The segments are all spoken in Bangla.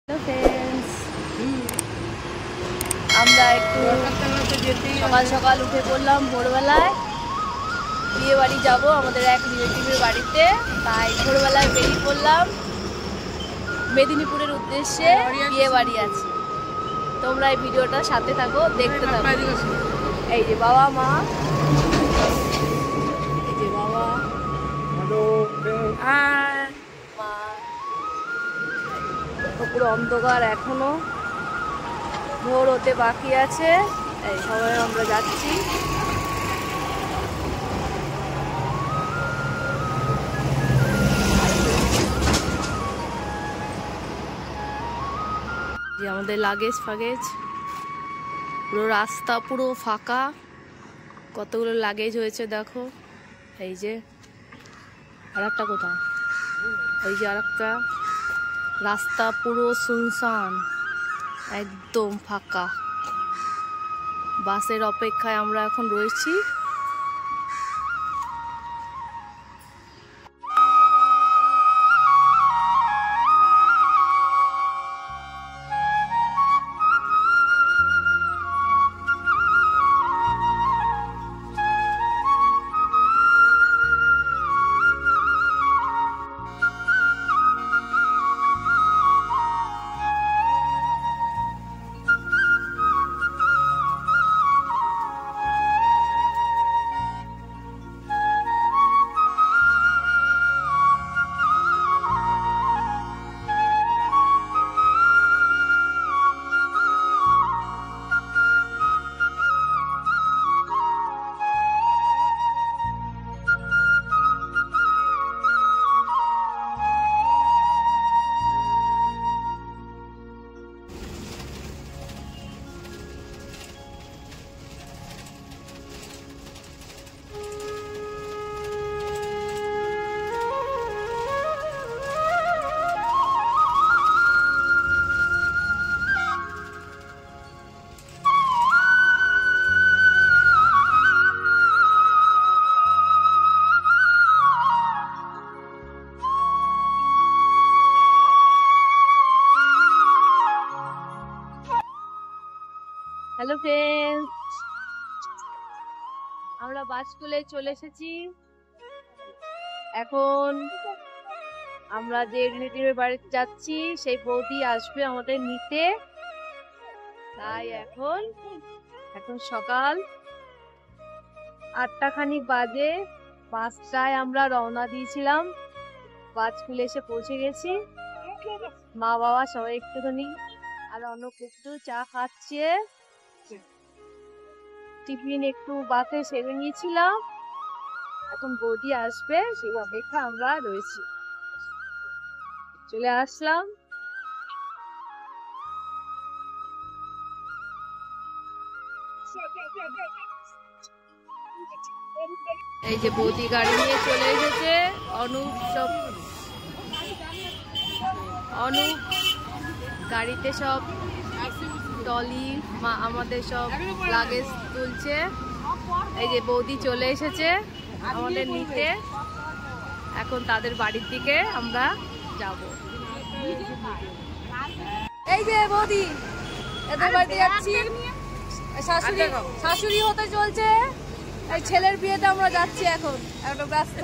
হ্যালো ফ্রেন্ডস, আমরা একটু সকাল সকাল উঠে পড়লাম ভোরবেলায়। বিয়ে বাড়ি যাবো আমাদের এক রিলেটিভের বাড়িতে, তাই ভোরবেলায় বেরিয়ে পড়লাম। মেদিনীপুরের উদ্দেশ্যে বিয়ে বাড়ি আছে। তোমরা এই ভিডিওটা সাথে থাকো, দেখতে থাকো। এই যে বাবা মা, এই যে বাবা মা, পুরো অন্ধকার, এখনো ভোর হতে বাকি আছে। এই সবাই আমরা যাচ্ছি। যে আমাদের লাগেজ ফাগেজ, পুরো রাস্তা পুরো ফাঁকা, কতগুলো লাগেজ হয়েছে দেখো। এই যে আরেকটা কোথায়, ওই যে আরেকটা। রাস্তা পুরো সুনসান, একদম ফাঁকা। বাসের অপেক্ষায় আমরা এখন রয়েছি। হ্যালো ফ্রেন্ডস, আমরা বাস স্কুলে চলে এসেছি। এখন আমরা যে রিলেটিভের বাড়িতে যাচ্ছি, সেই বৌদি আসবে আমাদের নিতে। তাই এখন সকাল 8টা খানিক বাজে। 5টায় আমরা রওনা দিয়েছিলাম। বাস স্কুলে এসে পৌঁছে গেছি। মা বাবা সবাই একটুখানি আর অনেক একটু চা খাচ্ছে। টিফিন একটু বাসে সেরে নিয়েছিলাম। এখন বৌদি আসবে, সেই অপেক্ষা আমরা রয়েছি। চলে আসলাম। এই যে বৌদি গাড়ি নিয়ে চলে এসেছে। অনুপ গাড়িতে সব টলি আমাদের সব লাগেজ তুলছে। এই যে বৌদি চলে এসেছে আমাদের নিতে। এখন তাদের বাড়ির দিকে আমরা যাব। এই যে বৌদি, এদের বাড়িতে যাচ্ছি। শাশুড়ি হতে চলছে। এই ছেলের বিয়েতে আমরা যাচ্ছি এখন, একটা ব্যস্ত।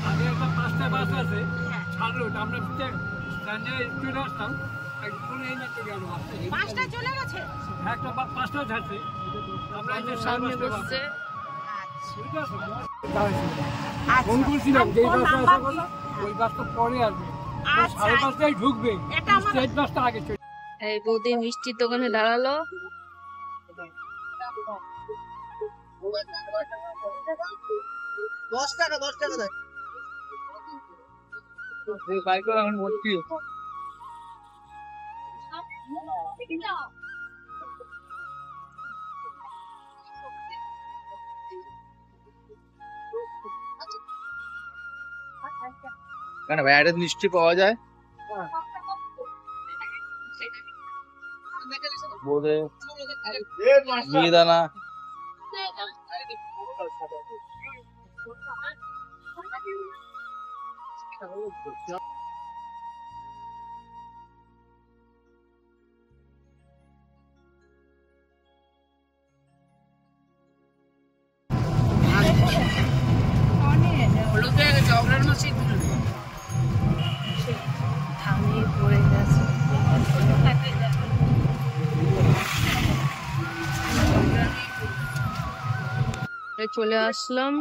আগে একটা 5টা বাস আছে, ছাড়লো আমরা চলে আসলাম। পাঁচটা চলে গেছে, একটা 5টা ছাড়ছে, আমরা সামনে বসছে। ফোন করছিলাম যে বাসটা আসার কথা, ওই বাসটা পরে আসবে। 5:30টায় ঢুকবে, স্টেট বাসটা আগে চলে। এই বৌদি মিষ্টির দোকানে দাঁড়ালো। 10 টাকা দেয়। বাইক এখন ভর্তি। কেন ভাই, এটা মিষ্টি পাওয়া যায় বোধে মিহিদানা। ঝগড়ার মাসি তুলবে থামে পড়ে গেছে। চলে আসলাম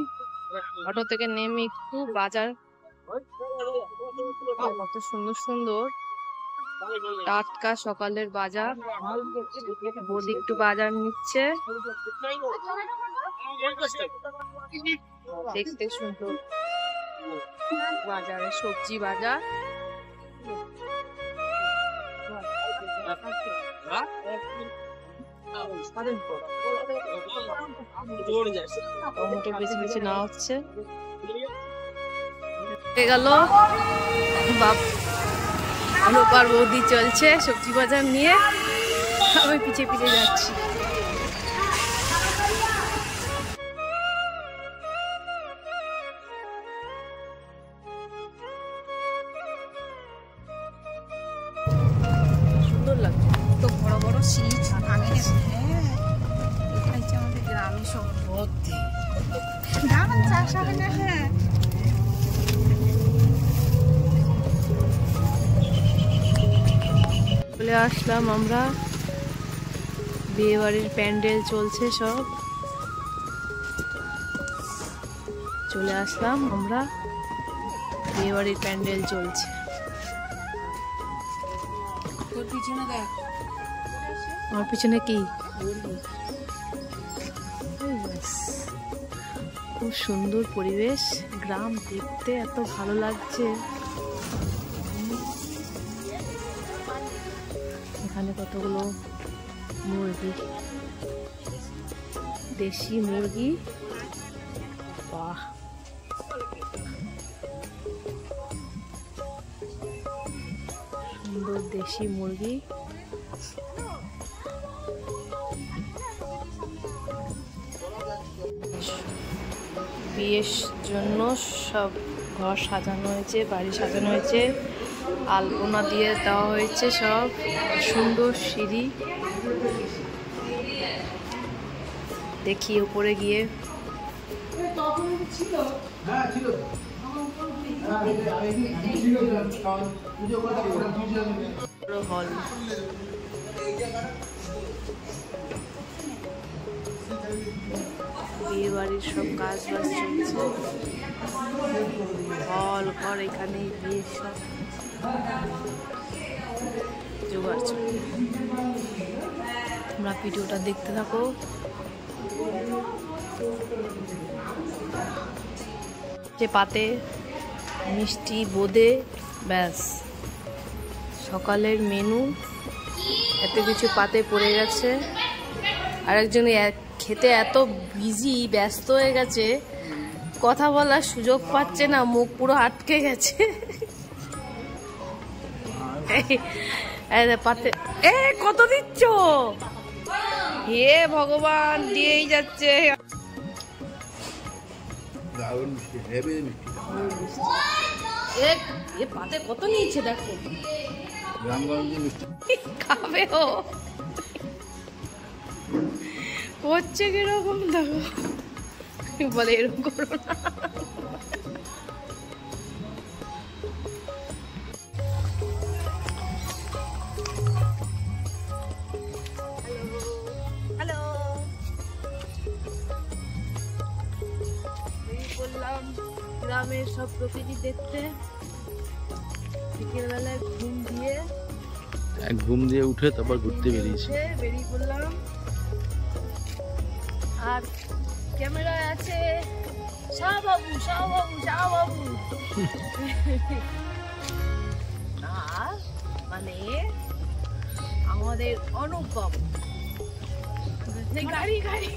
অটো থেকে নেমে একটু বাজার, কত সুন্দর সুন্দর টাটকা সকালের বাজার। বৌদি একটু বাজার নিচ্ছে, দেখতে সুন্দর বাজারে সবজি বাজার। টমেটো বেছে বেছে নেওয়া হচ্ছে। গেল বাপ অনুপার বৌদি চলছে সবজি বাজার নিয়ে, আমি পিছিয়ে পিছিয়ে যাচ্ছি। সুন্দর লাগছে, তো বড় বড় শীত আগে এটা হচ্ছে আমাদের গ্রামে সব ভর্তি ধান চাষ হবে না। হ্যাঁ চলে আসলাম আমরা, বিয়ে বাড়ির প্যান্ডেল চলছে সব। চলে আসলাম আমরা, বিয়ে বাড়ির প্যান্ডেল চলছে। তোর পিছনে দেখ, আমার পিছনে কি? খুব সুন্দর পরিবেশ, গ্রাম দেখতে এত ভালো লাগছে। এখানে কতগুলো মুরগি, দেশি মুরগি, বাহ সুন্দর দেশি মুরগি। বিয়ের জন্য সব ঘর সাজানো হয়েছে, বাড়ি সাজানো হয়েছে, আলপনা দিয়ে দেওয়া হয়েছে, সব সুন্দর সিঁড়ি। দেখি উপরে গিয়ে হল। বিয়ে বাড়ির সব কাজ বাজ চলছে, হল ঘর, এখানে বিয়ে সব জোগাড় চলছে। তোমরা ভিডিওটা দেখতে থাকো। যে পাতে মিষ্টি বোঁদে, ব্যাস সকালের মেনু। এত কিছু পাতে পড়ে গেছে, আরেকজন খেতে এত বিজি, ব্যস্ত হয়ে গেছে, কথা বলার সুযোগ পাচ্ছে না, মুখ পুরো আটকে গেছে। পাতে কত দিচ্ছ? হে ভগবান, দিয়েই যাচ্ছে। পাতে কত নিয়েছে দেখো, খাবে ও, করছে কিরকম দেখো, বলে এরকম করো না। হ্যালো, বললাম গ্রামের সব প্রকৃতি দেখতে। বিকেলবেলায় ঘুম দিয়ে উঠে তারপর ঘুরতে বেরিয়ে পড়লাম। আর ক্যামেরায় আছে শাহবাবু, শাহবাবু, শাহবাবু। না মানে আমাদের অনুপ বাবু। গাড়ি গাড়ি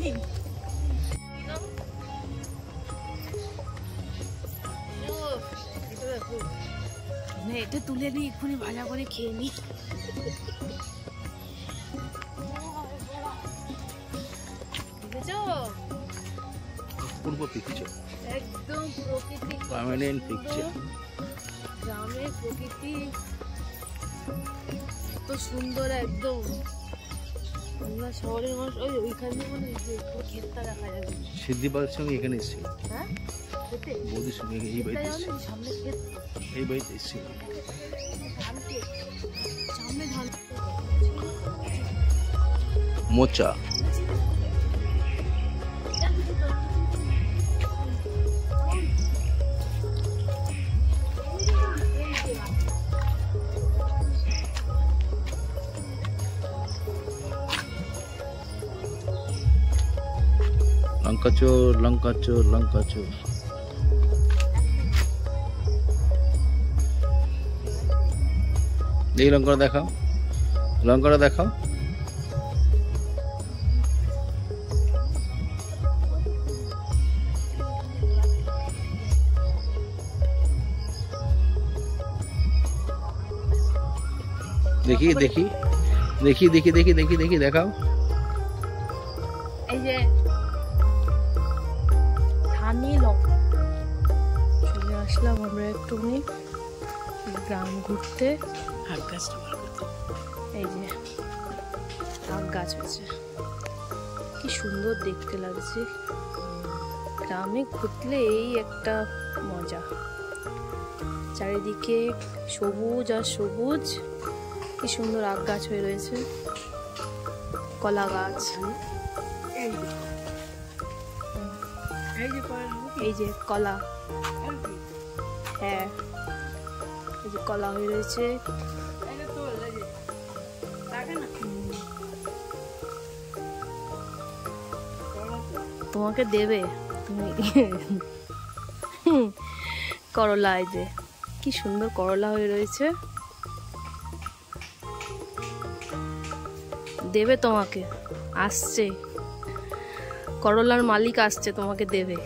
এটা তুলে নিই, এক্ষুনি ভাজা করে খেয়ে নি। পূর্ব পিকচার, একদম প্রকৃতি, পার্মানেন্ট পিকচার। গ্রামের প্রকৃতি এত সুন্দর একদম। আমরা শহরের মানুষ, ওইখানে মনে হয় ক্ষেতটা দেখা যাবে। সিদ্ধিবাদের সঙ্গে এখানে এসেছিল। হ্যাঁ, বৌদির সঙ্গে এই বাড়িতে এসেছি। সামনে ক্ষেত, এই বাড়িতে এসেছি। ধান ক্ষেত, সামনে ধান। মোচা লঙ্কা চোর, লঙ্কা চোর, লঙ্কা চোর। এই লঙ্কাটা দেখাও, লঙ্কাটা দেখাও। দেখি দেখি দেখি দেখি দেখি দেখি দেখি দেখাও। এই যে ধানি লঙ্কা। চলে আসলাম আমরা একটুখানি গ্রাম ঘুরতে। এই যে আখ গাছ হয়েছে, কি সুন্দর দেখতে লাগছে। গ্রামে ঘুরলে এই একটা মজা, চারিদিকে সবুজ আর সবুজ, কি সুন্দর আখ গাছ হয়ে রয়েছে, কলা গাছ। এই যে কলা, হ্যাঁ এই যে কলা হয়ে রয়েছে। তোমাকে দেবে তুমি করলা, এই যে কি সুন্দর করলা হয়ে রয়েছে, দেবে তোমাকে। আসছে করলার মালিক, আসছে তোমাকে দেবে।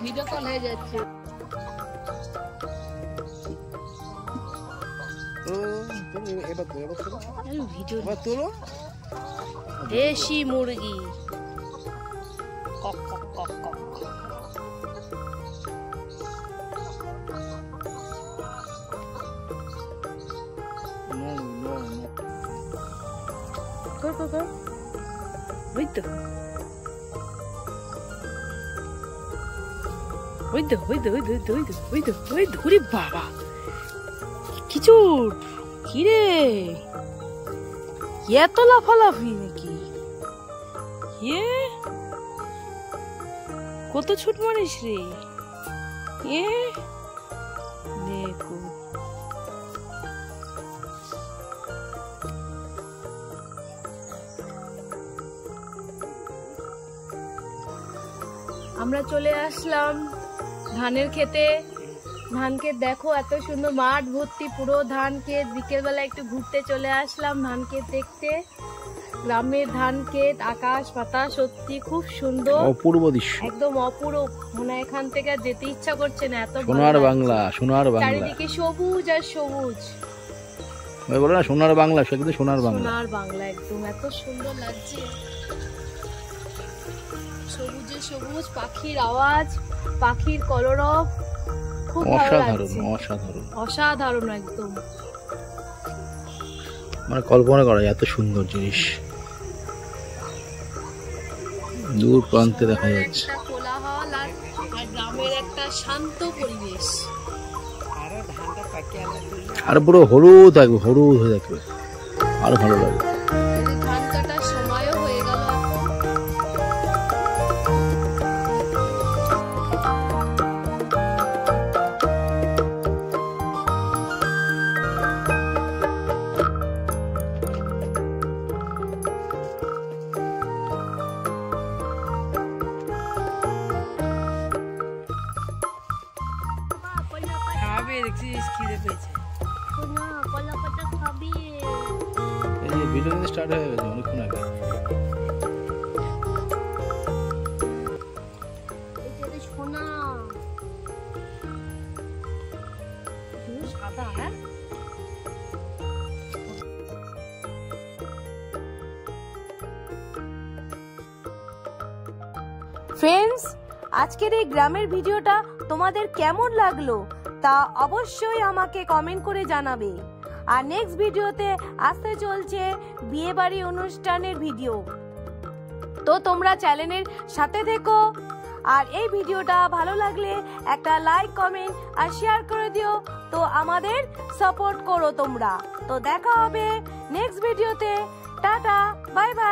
ভিডিও কল হয়ে যাচ্ছে। দেশি মুরগি, কক কক কক কক। কর কর কর, ওই তো ওই তো ওই তো ওই তো ওই তো ওই তো ওই তো ওই তো। ওরে বাবা, খিচুড় কি রে, এত লাফালাফি নাকি? এ কত ছুট মারিস রে, এ দেখো। আমরা চলে আসলাম ধানের ক্ষেতে। ধান ক্ষেত দেখো, এত সুন্দর মাঠ ভর্তি পুরো ধান ক্ষেত। বিকেলবেলা একটু ঘুরতে চলে আসলাম ধান ক্ষেত দেখতে। গ্রামের ধান ক্ষেত, আকাশ পাতা, সত্যি খুব সুন্দর, অপূর্ব দৃশ্য, একদম অপূর্ব। মনে এখান থেকে যেতে ইচ্ছা করছে না, এত সোনার বাংলা, সোনার বাংলা। চারিদিকে সবুজ আর সবুজ, বলো না সোনার বাংলা, সে কিন্তু সোনার বাংলা, সোনার বাংলা একদম। এত সুন্দর লাগছে, সবুজে সবুজ, পাখির আওয়াজ, পাখির কলরব, খুব ভালো অসাধারণ লাগছে, অসাধারণ অসাধারণ একদম। মানে কল্পনা করা যায় এত সুন্দর জিনিস দূর প্রান্তে দেখা যাচ্ছে। একটা কোলাহল আর গ্রামের একটা শান্ত পরিবেশ। আর পুরো হলুদ থাকবে, হলুদ হয়ে থাকবে, আরো ভালো লাগবে। ধান কাটার সময়ও হয়ে গেল এখন। খাবে বলছিস খিদে পেয়েছে? শোনা কলা পাতা খাবি? এই যে ভিডিও কিন্তু স্টার্ট হয়ে গেছে অনেকক্ষণ আগে। এটা শোনা সাদা। হ্যাঁ ফ্রেন্ডস, আজকের এই গ্রামের ভিডিওটা তোমাদের কেমন লাগলো তা অবশ্যই আমাকে কমেন্ট করে জানাবে। আর নেক্সট ভিডিওতে আসতে চলছে বিয়েবাড়ি অনুষ্ঠানের ভিডিও, তো তোমরা চ্যানেলের সাথে থেকো। আর এই ভিডিওটা ভালো লাগলে একটা লাইক, কমেন্ট আর শেয়ার করে দিও, তো আমাদের সাপোর্ট করো তোমরা। তো দেখা হবে নেক্সট ভিডিওতে। Tata, bye bye.